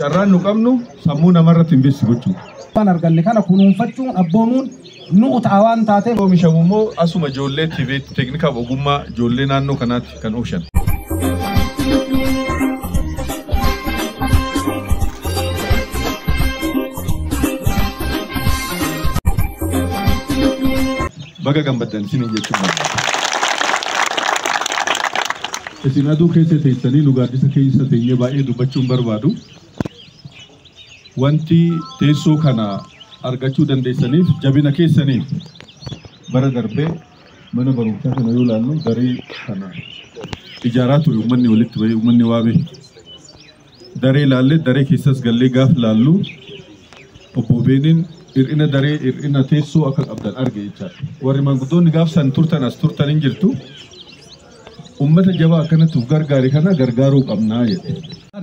carraan nu qabnu sammuu namarratti hin beeksisu jechuudha. Waan arganne kana kunuunfachuun abboomuun nu utaawaan taatee oomishamu immoo asuma ijoollee tiiveet teeknikaaf ogummaa ijoollee naannoo kanaatti kan oomshan. Baga gammaddan isin jechuudha. Isin aduu keessa teessanii nu gaaddisa keessa teenyee baay'ee dubbachuun barbaadu. Wanti teessoo kana argachuu dandeessaniif jabina keessaniif bara darbee mana barumsaa kana yoo ilaallu daree kana ijaaraa ture uummanni walitti bahee uummanni waame. Daree ilaallee daree keessas gallee gaaf ilaallu obbo Beeniin hir'ina daree hir'ina teessoo akka qabdan arge jechaadha. Warri manguddoonni gaaf san turtan as turtan hin jirtu. Ummata jabaa akkanatti gargaare kana gargaaruu qabnaa jedhe.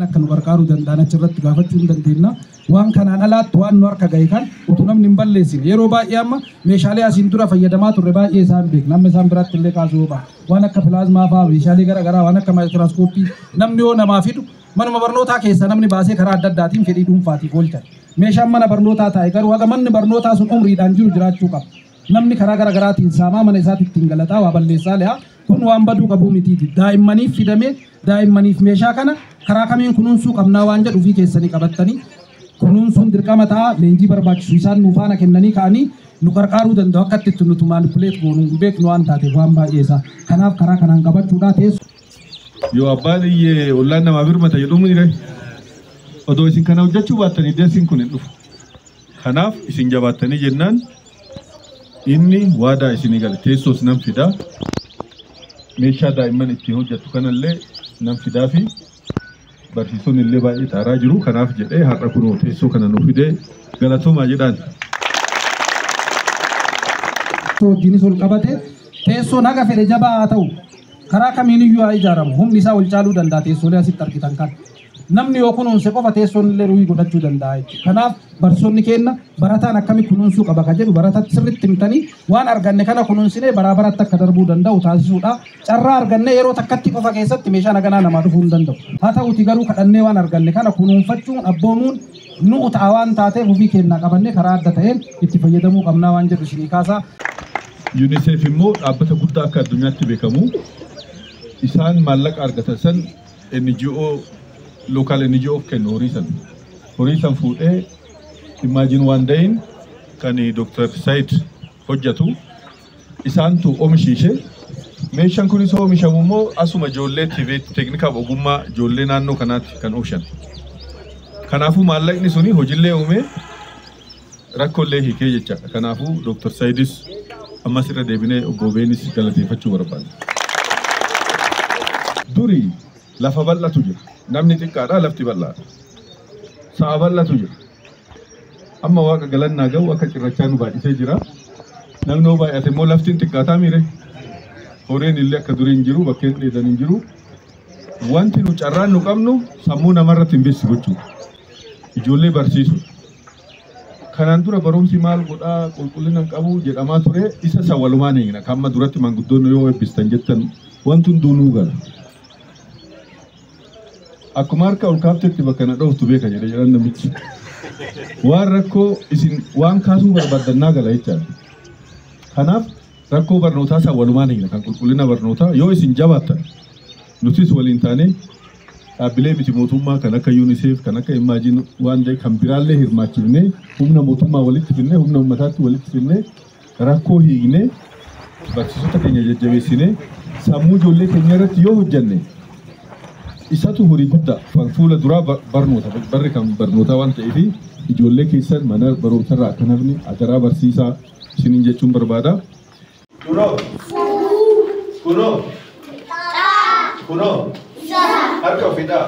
Akka nu gargaaruu danda'an achirratti gaafachuu hin dandeenya. Waan kanaan alaatti waan nu harka gahe kan utuu namni hin balleessine yeroo baay'ee amma meeshaalee asiin dura fayyadamaa turre baay'ee isaan beekna. Amma isaan biraatti illee kaasuu ba'a. Waan akka pilaazmaa fa'aa meeshaalee garaagaraa waan akka maayikirooskooppii namni yoo namaa fidu manuma barnootaa keessa namni baasee karaa adda addaatiin fedhii dhuunfaatiif oolchan. Meeshaan mana barnootaa taa'e garuu haga manni barnootaa sun umriidhaan jiru jiraachuu qaba. Namni karaa garaagaraatiin saamaa mana isaatti ittiin galataa waa balleessaa le'a. Kun waan baduu qabu mitiiti. Daa'immaniif fidamee daa'immaniif meeshaa kana karaa kamiin kunuunsuu qabnaa waan jedhu ofii keessanii qabattanii kunuunsuun dirqama ta'a. Leenjii barbaachisu isaan nuu faana kennanii ka'anii nu gargaaruu danda'u akka itti nuti maanipuleet goonu beeknu waan taateef waan baay'ee isaa. Kanaaf karaa kanaan qabachuudhaa teessu. Yoo abbaan iyyee ollaan namaaf hirmata jedhuun ni gahe. Odoo isin kana hojjechuu baattanii deessiin kun hin dhufu. Kanaaf isin jabaattanii jennaan inni waadaa isinii gale teessoos nan fidaa. Meeshaa daa'imman ittiin hojjettu kanallee nan fidaa fi barsiisonni illee baay'ee xaaraa jiru. Kanaaf jedhee har'a kunoo teessoo kana nu fidee galatoomaa jedhaan. Hojiinis ol qabate teessoon haga fedhe jabaa haa ta'u karaa kamiin iyyuu haa ijaaramu humni isaa ol caaluu danda'a teessoolee asitti argitan kan. Namni yoo kunuunse qofa teessoon illee ruhii godhachuu danda'a jechuudha. Kanaaf barsoonni keenya barataan akkami kunuunsuu qaba ka jedhu baratatti sirriitti himtanii waan arganne kana kunuunsinee baraa baratti akka darbuu danda'u taasisuudha. Carraa arganne yeroo takkatti qofa keessatti meeshaa naganaa namaa dhufuu hin danda'u. Haa ta'uti garuu kadhannee waan arganne kana kunuunfachuun abboomuun nu uta'a waan taateef ofii keenyaa qabannee karaa adda ta'een itti fayyadamuu qabnaa waan jedhu isinii kaasaa. UNICEF immoo dhaabbata guddaa akka addunyaatti beekamu isaan maallaqa argatan san NGO local NGO kennu horii san fuudhee imagine one day kan Dr. Said hojjetu isaantu oomishiishe meeshaan kunis oomishamu immoo asuma ijoollee tiiveet teeknikaaf ogummaa ijoollee naannoo kanaatti kan oomshan. Kanaafuu maallaqni suni hojiillee uumee rakkoolee hiikee jechaadha. Kanaafuu Dr. Saidis ammas irra deebinee obbo Beenis galateeffachuu barbaada. Durii lafa bal'atu jira. Namni xiqqaadha lafti bal'aadha. Sa'a bal'atu jira. Amma waaqa galannaa ga'u akka cirrachaa nu baay'isee jira. Namni hoo baay'ate immoo laftiin xiqqaataa miire. Horeen illee akka durii hin jiru bakkeen dheedan hin jiru. Wanti nu carraan nu qabnu sammuu namarratti hin beeksisu jechuudha. Ijoollee barsiisu. Kanaan dura barumsi maal godhaa qulqullina qabu jedhamaa ture isa sawwalumaan eegna. Kamma duratti manguddoonni yoo eebbistan jettan wanti hunduu gala. Akkuma harka ol kaaftetti bakka na dhooftu beeka jedhan namichi. Waan rakkoo isin waan kaasuu barbaadannaa gala jechaadha. Kanaaf rakkoo barnootaa sawwalumaan eegna kan qulqullina barnootaa yoo isin jabaattan nutis waliin taane dhaabbilee miti mootummaa kan akka UNICEF kan akka Imagine waan day kan biraallee hirmaachifnee humna mootummaa walitti finnee humna uummataatti walitti finnee rakkoo hiiknee barsiisota keenya jajjabeessinee sammuu ijoollee keenya irratti yoo hojjanne isatu horii guddaa fuula duraa barri kan barnootaa waan ta'eef ijoollee keessan mana barumsarraa akka namni adaraa barsiisaa isiniin jechuun barbaada. Kunoo harka ofiidhaa.